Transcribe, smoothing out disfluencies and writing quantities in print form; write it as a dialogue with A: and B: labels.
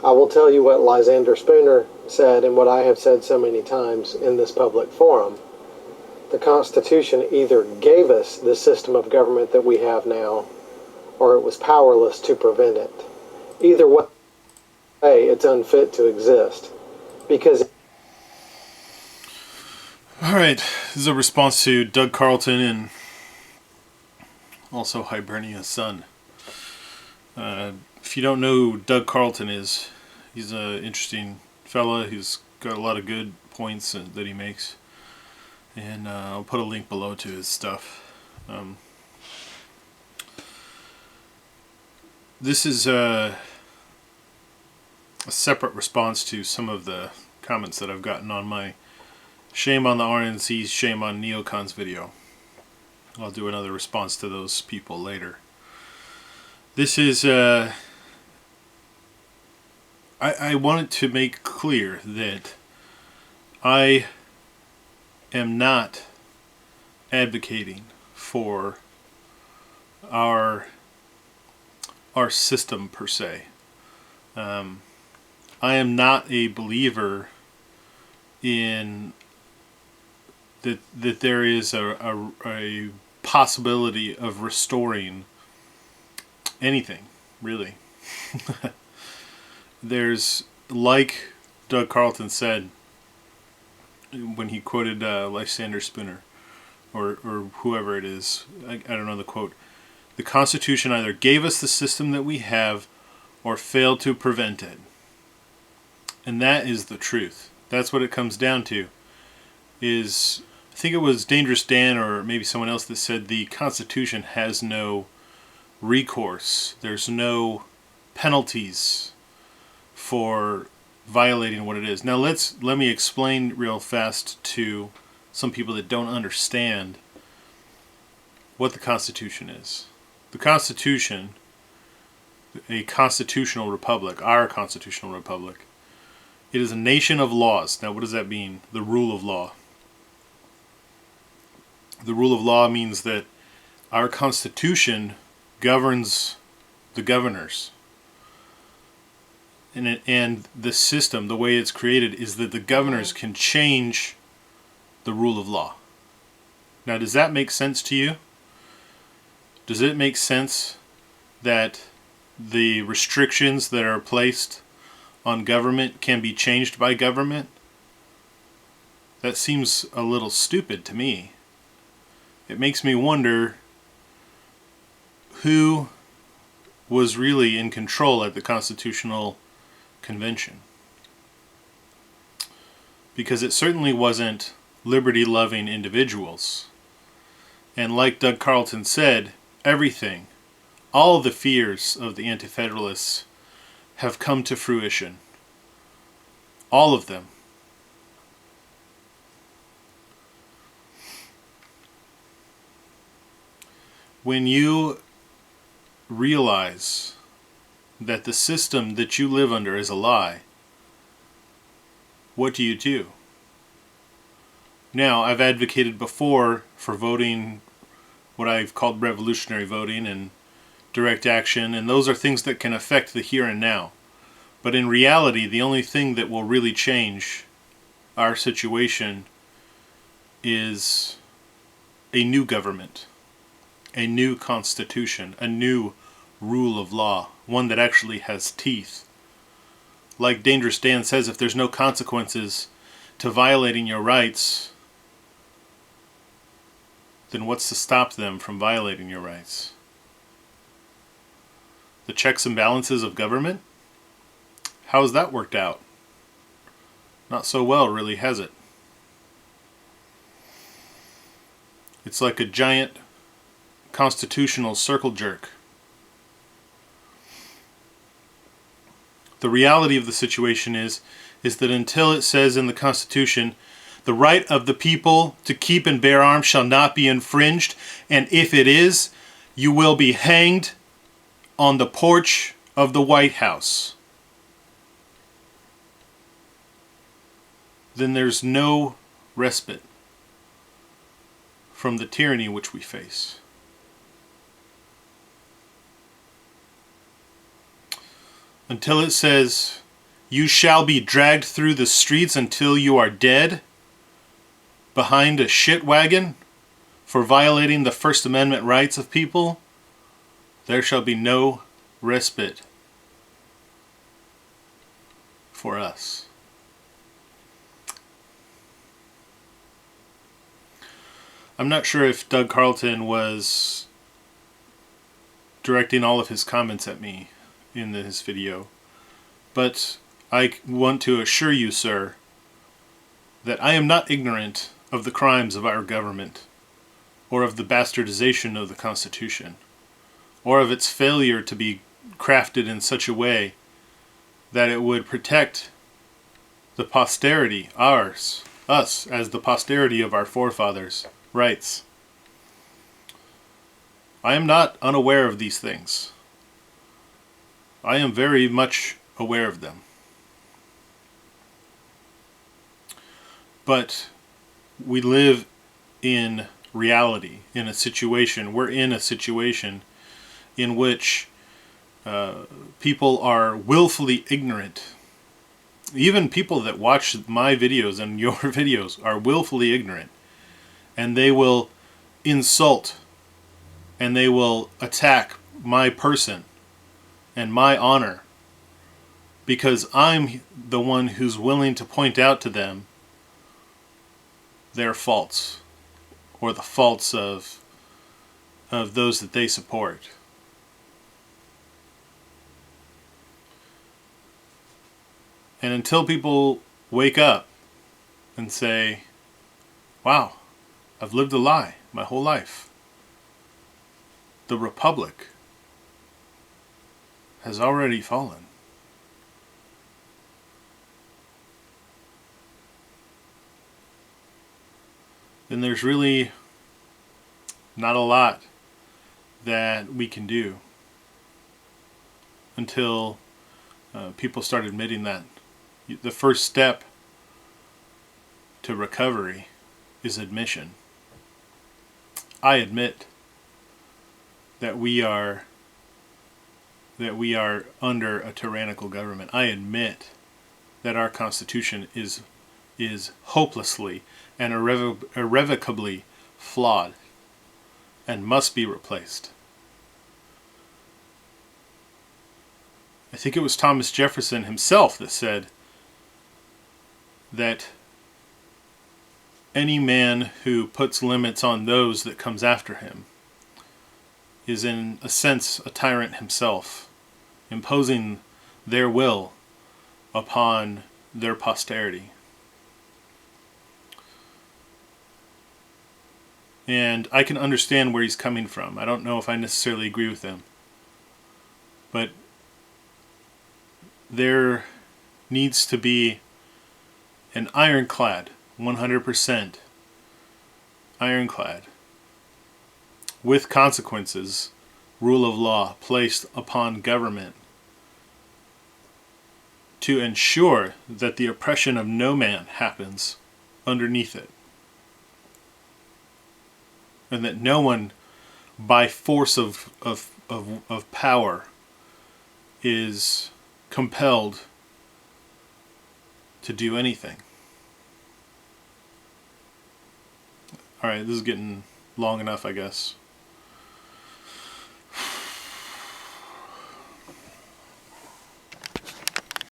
A: I will tell you what Lysander Spooner said and what I have said so many times in this public forum. The Constitution either gave us the system of government that we have now, or it was powerless to prevent it. Either way, it's unfit to exist. Because
B: Alright, this is a response to Doug Carlton and also Hibernia's son. If you don't know who Doug Carlton is, he's an interesting fella. He's got a lot of good points that he makes. And I'll put a link below to his stuff. This is a separate response to some of the comments that I've gotten on my Shame on the RNC's Shame on Neocons video. I'll do another response to those people later. This is I wanted to make clear that I am not advocating for our system per se. I am not a believer in that there is a possibility of restoring anything, really. There's, like Doug Carlton said when he quoted Lysander Spooner, or whoever it is, I don't know the quote. The Constitution either gave us the system that we have or failed to prevent it. And that is the truth. That's what it comes down to. Is, I think it was Dangerous Dan or maybe someone else that said the Constitution has no recourse. There's no penalties for violating what it is. Now let me explain real fast to some people that don't understand what the Constitution is. The Constitution, a constitutional republic, our constitutional republic, it is a nation of laws. Now what does that mean? The rule of law. The rule of law means that our Constitution governs the governors. And the system, the way it's created, is that the governors can change the rule of law. Now, does that make sense to you? Does it make sense that the restrictions that are placed on government can be changed by government? That seems a little stupid to me. It makes me wonder who was really in control at the Constitutional Convention. Because it certainly wasn't liberty-loving individuals. And like Doug Carlton said, everything, all the fears of the Anti-Federalists have come to fruition. All of them. When you realize that the system that you live under is a lie, what do? Now, I've advocated before for voting, what I've called revolutionary voting and direct action, and those are things that can affect the here and now. But in reality, the only thing that will really change our situation is a new government, a new constitution, a new rule of law, one that actually has teeth. Like Dangerous Dan says, if there's no consequences to violating your rights, then what's to stop them from violating your rights? The checks and balances of government? How's that worked out? Not so well, really, has it? It's like a giant constitutional circle jerk. The reality of the situation is that until it says in the Constitution, the right of the people to keep and bear arms shall not be infringed, and if it is, you will be hanged on the porch of the White House. Then there's no respite from the tyranny which we face. Until it says You shall be dragged through the streets until you are dead behind a shit wagon for violating the First Amendment rights of people. There shall be no respite for us. I'm not sure if Doug Carlton was directing all of his comments at me in his video, but I want to assure you, sir, that I am not ignorant of the crimes of our government, or of the bastardization of the Constitution, or of its failure to be crafted in such a way that it would protect the posterity, us as the posterity of our forefathers' rights. I am not unaware of these things. I am very much aware of them. But we live in reality, in a situation. We're in a situation in which people are willfully ignorant. Even people that watch my videos and your videos are willfully ignorant. And they will insult and they will attack my person and my honor because I'm the one who's willing to point out to them their faults or the faults of those that they support. And until people wake up and say, wow, I've lived a lie my whole life. The Republic has already fallen. Then there's really not a lot that we can do until people start admitting that. The first step to recovery is admission. I admit that we are under a tyrannical government. I admit that our Constitution is hopelessly and irrevocably flawed and must be replaced. I think it was Thomas Jefferson himself that said that any man who puts limits on those that comes after him is in a sense a tyrant himself, imposing their will upon their posterity. And I can understand where he's coming from. I don't know if I necessarily agree with him. But there needs to be an ironclad, 100% ironclad, with consequences, rule of law placed upon government to ensure that the oppression of no man happens underneath it. And that no one, by force of power, is compelled to do anything. Alright, this is getting long enough, I guess.